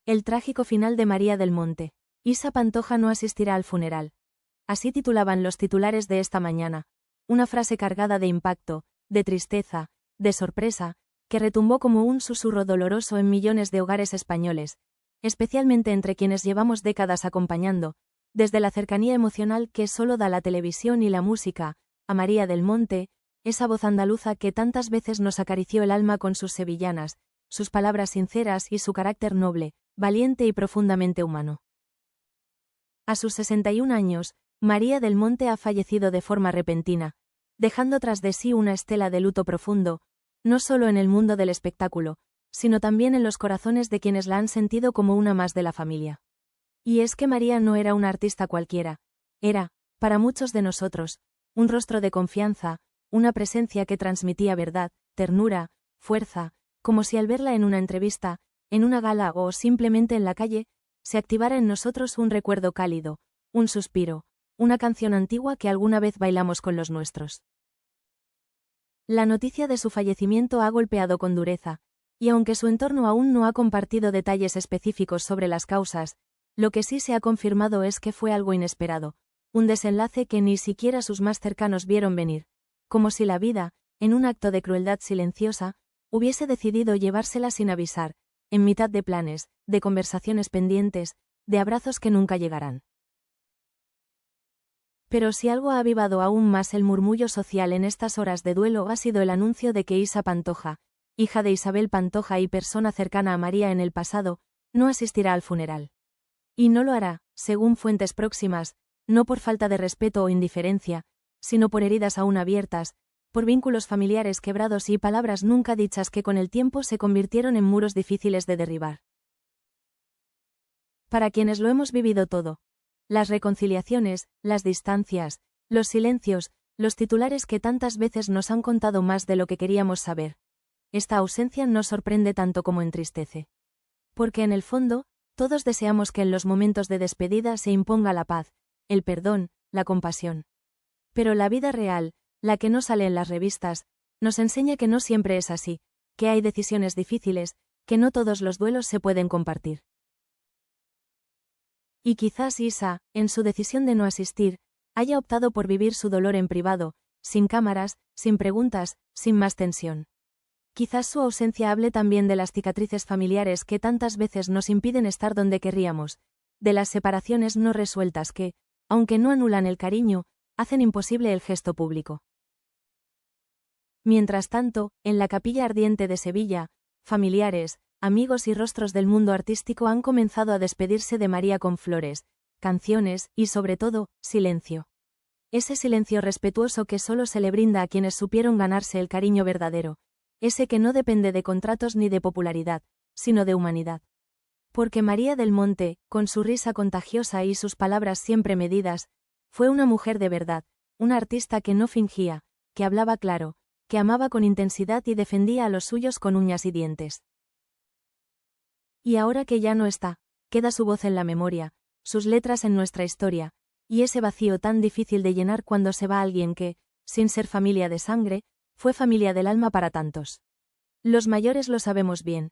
El trágico final de María del Monte. Isa Pantoja no asistirá al funeral. Así titulaban los titulares de esta mañana. Una frase cargada de impacto, de tristeza, de sorpresa, que retumbó como un susurro doloroso en millones de hogares españoles, especialmente entre quienes llevamos décadas acompañando, desde la cercanía emocional que solo da la televisión y la música, a María del Monte, esa voz andaluza que tantas veces nos acarició el alma con sus sevillanas, sus palabras sinceras y su carácter noble, valiente y profundamente humano. A sus 61 años, María del Monte ha fallecido de forma repentina, dejando tras de sí una estela de luto profundo, no solo en el mundo del espectáculo, sino también en los corazones de quienes la han sentido como una más de la familia. Y es que María no era una artista cualquiera, era, para muchos de nosotros, un rostro de confianza, una presencia que transmitía verdad, ternura, fuerza, como si al verla en una entrevista, en una gala o simplemente en la calle, se activara en nosotros un recuerdo cálido, un suspiro, una canción antigua que alguna vez bailamos con los nuestros. La noticia de su fallecimiento ha golpeado con dureza, y aunque su entorno aún no ha compartido detalles específicos sobre las causas, lo que sí se ha confirmado es que fue algo inesperado, un desenlace que ni siquiera sus más cercanos vieron venir, como si la vida, en un acto de crueldad silenciosa, hubiese decidido llevársela sin avisar, en mitad de planes, de conversaciones pendientes, de abrazos que nunca llegarán. Pero si algo ha avivado aún más el murmullo social en estas horas de duelo ha sido el anuncio de que Isa Pantoja, hija de Isabel Pantoja y persona cercana a María en el pasado, no asistirá al funeral. Y no lo hará, según fuentes próximas, no por falta de respeto o indiferencia, sino por heridas aún abiertas, por vínculos familiares quebrados y palabras nunca dichas que con el tiempo se convirtieron en muros difíciles de derribar. Para quienes lo hemos vivido todo, las reconciliaciones, las distancias, los silencios, los titulares que tantas veces nos han contado más de lo que queríamos saber, esta ausencia no sorprende tanto como entristece. Porque en el fondo, todos deseamos que en los momentos de despedida se imponga la paz, el perdón, la compasión. Pero la vida real, la que no sale en las revistas, nos enseña que no siempre es así, que hay decisiones difíciles, que no todos los duelos se pueden compartir. Y quizás Isa, en su decisión de no asistir, haya optado por vivir su dolor en privado, sin cámaras, sin preguntas, sin más tensión. Quizás su ausencia hable también de las cicatrices familiares que tantas veces nos impiden estar donde querríamos, de las separaciones no resueltas que, aunque no anulan el cariño, hacen imposible el gesto público. Mientras tanto, en la Capilla Ardiente de Sevilla, familiares, amigos y rostros del mundo artístico han comenzado a despedirse de María con flores, canciones y, sobre todo, silencio. Ese silencio respetuoso que solo se le brinda a quienes supieron ganarse el cariño verdadero, ese que no depende de contratos ni de popularidad, sino de humanidad. Porque María del Monte, con su risa contagiosa y sus palabras siempre medidas, fue una mujer de verdad, una artista que no fingía, que hablaba claro, que amaba con intensidad y defendía a los suyos con uñas y dientes. Y ahora que ya no está, queda su voz en la memoria, sus letras en nuestra historia, y ese vacío tan difícil de llenar cuando se va alguien que, sin ser familia de sangre, fue familia del alma para tantos. Los mayores lo sabemos bien.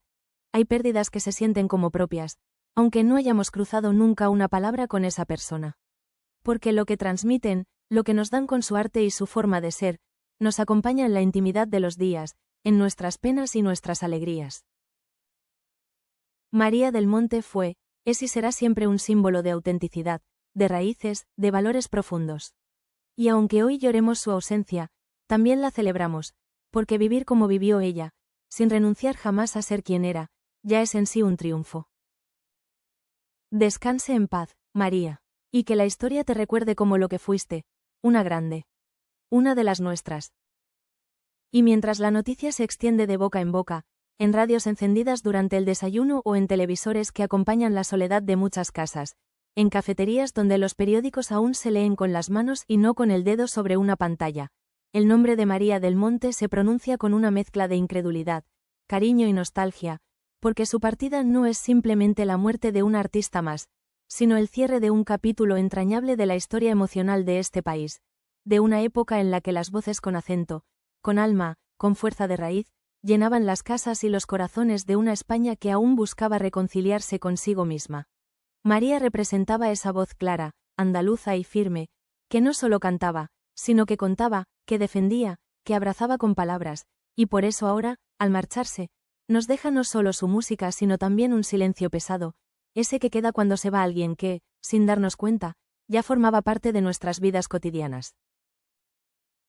Hay pérdidas que se sienten como propias, aunque no hayamos cruzado nunca una palabra con esa persona. Porque lo que transmiten, lo que nos dan con su arte y su forma de ser, nos acompaña en la intimidad de los días, en nuestras penas y nuestras alegrías. María del Monte fue, es y será siempre un símbolo de autenticidad, de raíces, de valores profundos. Y aunque hoy lloremos su ausencia, también la celebramos, porque vivir como vivió ella, sin renunciar jamás a ser quien era, ya es en sí un triunfo. Descanse en paz, María, y que la historia te recuerde como lo que fuiste, una grande. Una de las nuestras. Y mientras la noticia se extiende de boca en boca, en radios encendidas durante el desayuno o en televisores que acompañan la soledad de muchas casas, en cafeterías donde los periódicos aún se leen con las manos y no con el dedo sobre una pantalla, el nombre de María del Monte se pronuncia con una mezcla de incredulidad, cariño y nostalgia, porque su partida no es simplemente la muerte de un artista más, sino el cierre de un capítulo entrañable de la historia emocional de este país, de una época en la que las voces con acento, con alma, con fuerza de raíz, llenaban las casas y los corazones de una España que aún buscaba reconciliarse consigo misma. María representaba esa voz clara, andaluza y firme, que no solo cantaba, sino que contaba, que defendía, que abrazaba con palabras, y por eso ahora, al marcharse, nos deja no solo su música sino también un silencio pesado, ese que queda cuando se va alguien que, sin darnos cuenta, ya formaba parte de nuestras vidas cotidianas.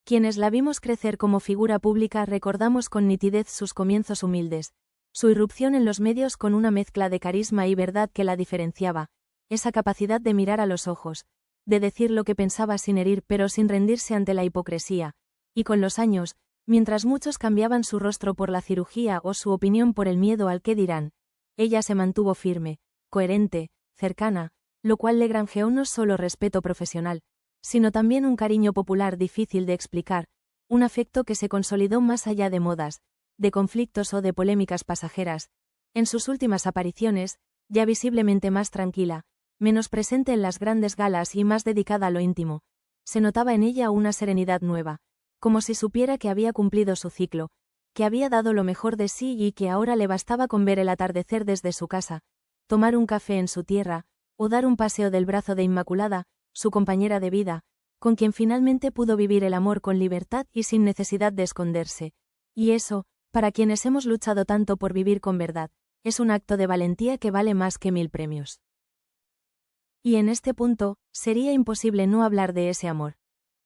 Quienes la vimos crecer como figura pública recordamos con nitidez sus comienzos humildes, su irrupción en los medios con una mezcla de carisma y verdad que la diferenciaba, esa capacidad de mirar a los ojos, de decir lo que pensaba sin herir pero sin rendirse ante la hipocresía, y con los años, mientras muchos cambiaban su rostro por la cirugía o su opinión por el miedo al qué dirán, ella se mantuvo firme, coherente, cercana, lo cual le granjeó no solo respeto profesional, sino también un cariño popular difícil de explicar, un afecto que se consolidó más allá de modas, de conflictos o de polémicas pasajeras. En sus últimas apariciones, ya visiblemente más tranquila, menos presente en las grandes galas y más dedicada a lo íntimo, se notaba en ella una serenidad nueva, como si supiera que había cumplido su ciclo, que había dado lo mejor de sí y que ahora le bastaba con ver el atardecer desde su casa, tomar un café en su tierra, o dar un paseo del brazo de Inmaculada, su compañera de vida, con quien finalmente pudo vivir el amor con libertad y sin necesidad de esconderse. Y eso, para quienes hemos luchado tanto por vivir con verdad, es un acto de valentía que vale más que 1000 premios. Y en este punto, sería imposible no hablar de ese amor.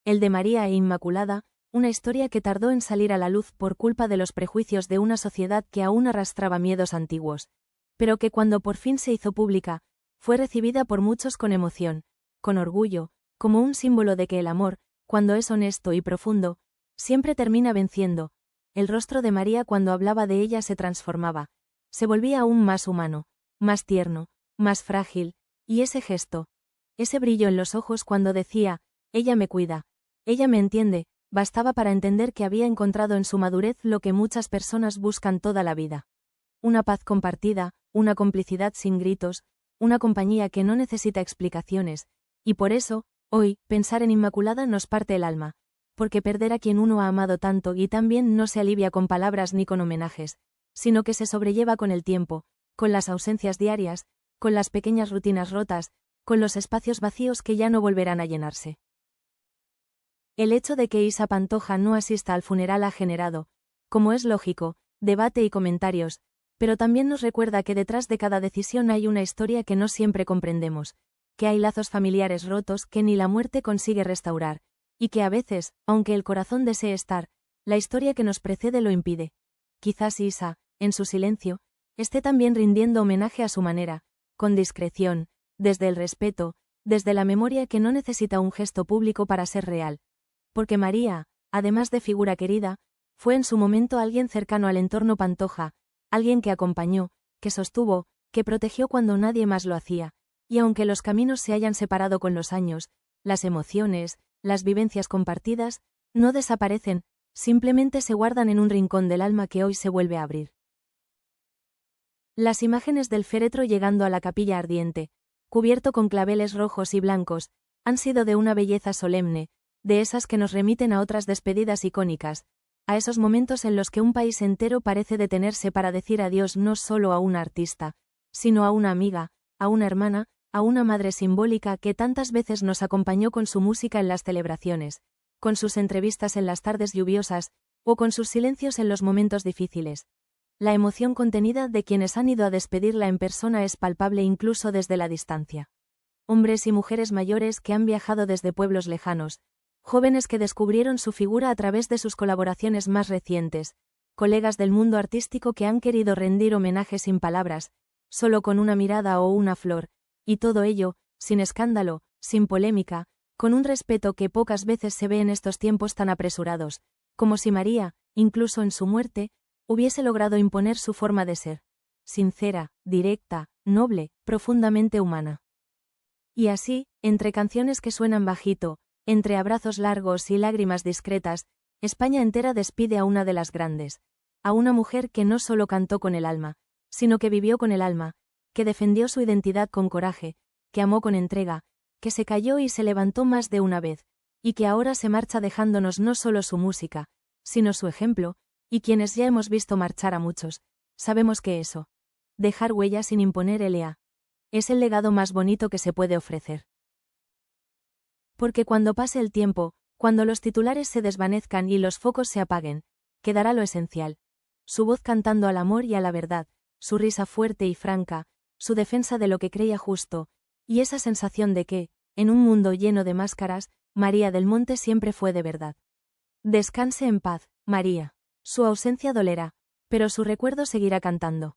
El de María e Inmaculada, una historia que tardó en salir a la luz por culpa de los prejuicios de una sociedad que aún arrastraba miedos antiguos, pero que cuando por fin se hizo pública, fue recibida por muchos con emoción, con orgullo, como un símbolo de que el amor, cuando es honesto y profundo, siempre termina venciendo. El rostro de María cuando hablaba de ella se transformaba, se volvía aún más humano, más tierno, más frágil, y ese gesto, ese brillo en los ojos cuando decía, ella me cuida, ella me entiende, bastaba para entender que había encontrado en su madurez lo que muchas personas buscan toda la vida. Una paz compartida, una complicidad sin gritos, una compañía que no necesita explicaciones, y por eso, hoy, pensar en Inmaculada nos parte el alma, porque perder a quien uno ha amado tanto y también no se alivia con palabras ni con homenajes, sino que se sobrelleva con el tiempo, con las ausencias diarias, con las pequeñas rutinas rotas, con los espacios vacíos que ya no volverán a llenarse. El hecho de que Isa Pantoja no asista al funeral ha generado, como es lógico, debate y comentarios, pero también nos recuerda que detrás de cada decisión hay una historia que no siempre comprendemos, que hay lazos familiares rotos que ni la muerte consigue restaurar, y que a veces, aunque el corazón desee estar, la historia que nos precede lo impide. Quizás Isa, en su silencio, esté también rindiendo homenaje a su manera, con discreción, desde el respeto, desde la memoria que no necesita un gesto público para ser real. Porque María, además de figura querida, fue en su momento alguien cercano al entorno Pantoja, alguien que acompañó, que sostuvo, que protegió cuando nadie más lo hacía, y aunque los caminos se hayan separado con los años, las emociones, las vivencias compartidas, no desaparecen, simplemente se guardan en un rincón del alma que hoy se vuelve a abrir. Las imágenes del féretro llegando a la capilla ardiente, cubierto con claveles rojos y blancos, han sido de una belleza solemne, de esas que nos remiten a otras despedidas icónicas, a esos momentos en los que un país entero parece detenerse para decir adiós no solo a una artista, sino a una amiga, a una hermana, a una madre simbólica que tantas veces nos acompañó con su música en las celebraciones, con sus entrevistas en las tardes lluviosas, o con sus silencios en los momentos difíciles. La emoción contenida de quienes han ido a despedirla en persona es palpable incluso desde la distancia. Hombres y mujeres mayores que han viajado desde pueblos lejanos, jóvenes que descubrieron su figura a través de sus colaboraciones más recientes, colegas del mundo artístico que han querido rendir homenaje sin palabras, solo con una mirada o una flor, y todo ello, sin escándalo, sin polémica, con un respeto que pocas veces se ve en estos tiempos tan apresurados, como si María, incluso en su muerte, hubiese logrado imponer su forma de ser, sincera, directa, noble, profundamente humana. Y así, entre canciones que suenan bajito, entre abrazos largos y lágrimas discretas, España entera despide a una de las grandes, a una mujer que no solo cantó con el alma, sino que vivió con el alma, que defendió su identidad con coraje, que amó con entrega, que se cayó y se levantó más de una vez, y que ahora se marcha dejándonos no solo su música, sino su ejemplo, Y quienes ya hemos visto marchar a muchos, sabemos que eso, dejar huella sin imponer L.A., es el legado más bonito que se puede ofrecer. Porque cuando pase el tiempo, cuando los titulares se desvanezcan y los focos se apaguen, quedará lo esencial. Su voz cantando al amor y a la verdad, su risa fuerte y franca, su defensa de lo que creía justo, y esa sensación de que, en un mundo lleno de máscaras, María del Monte siempre fue de verdad. Descanse en paz, María. Su ausencia dolerá, pero su recuerdo seguirá cantando.